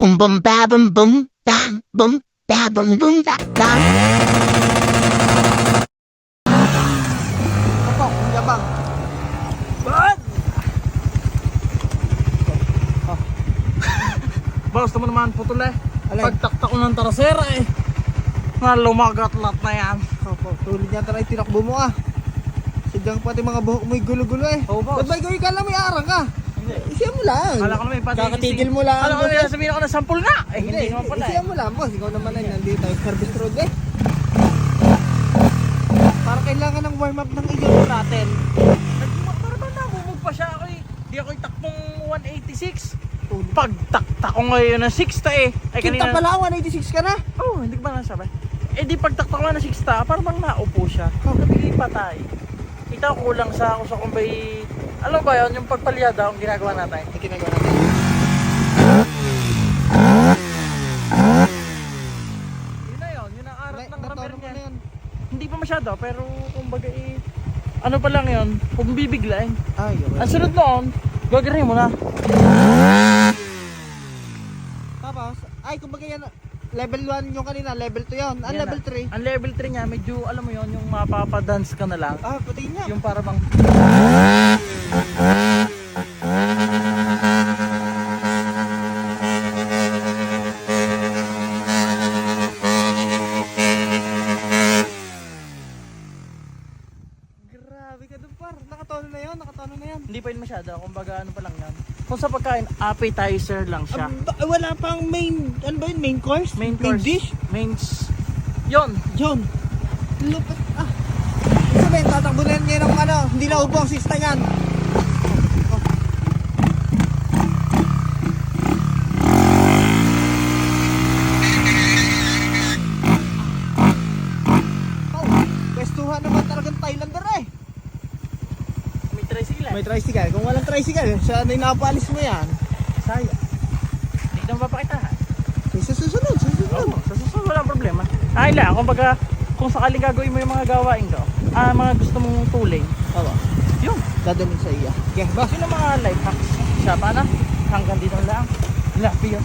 Boom boom ba boom boom bam boom ba boom boom ba bam. Kapok, yabang. Bad! Boss naman naman putol eh. Alay. Pagtaktak ko ng tarasera eh. Na lumagat lahat na yan. Opo, tulad niya tayo tinakbo mo ah. Sadyang pati mga buhok mo'y gulo-gulo eh. Oo, boss. Ba't ba ikaw ikala may arang ka? Hindi. Isiya mo lang. Akala ko naman pati Kakatigil mo lang. Akala ko boss, naman eh. sabihin ako na sampul na. Eh hindi naman pala Isiya eh. mo lang boss. Ikaw naman ay nandito tayo service road eh. Para kailangan ng warm up ng iyong rattle. Para ba namumog pa siya ako eh. Di ako itakpong 186. Pagtaktak ko ngayon ng 6 eh. Ay Kinta kanina. pala 186 ka na. Oh, hindi ko ba nasabi? Eh di pagtaktak ko ng 6 parang bang naupo siya. Nabigay patay. Itaw kulang sa ako sa kumbay. Alam ba yun, yung pagpalyada ang ginagawa natin. Ay ginagawa natin. Yun na yun ang arat ng rubber Natono mo niya. na yan. Hindi pa masyado, pero kumbaga eh, ano pa lang yun, kung bibiglain. Ay, okay. Ang sunod noon, gagawin mo na. Tapos, ay kumbaga yan, level 1 yung kanina, level 2 yun. Ang Yan level na. 3. Ang level 3 niya, medyo alam mo yun, yung mapapadance ka na lang. Ah, pati niya. Yung para bang Grabe ka dun par. Nakatono na yun, nakatono na yan. hindi pa yun masyado, kumbaga ano pa lang yan. Kung sa pagkain, appetizer lang siya. Wala pang main, ano ba yun? Main course? Main course. dish? Yun. Yun. Lupit ah. Sabihin, tatakbo na yan ng ano, hindi na upo ang sista yan. Oh, pwestuhan naman talagang Thailander eh. May tricycle May tricycle. Kung walang tricycle, siya na yung napalis mo yan. Sayang. Hindi naman papakita ha. Sa susunod, sa susunod. Oo, sa susunod walang problema. Ay lang, kumbaga, kung sakaling gagawin mo yung mga gawain ko, mga gusto mong tuling, Oo. yun. Dadalhin sa iya. Okay, ba? Yun ang mga life hacks. Siya, paano? Hanggang dito lang. Lapi yun.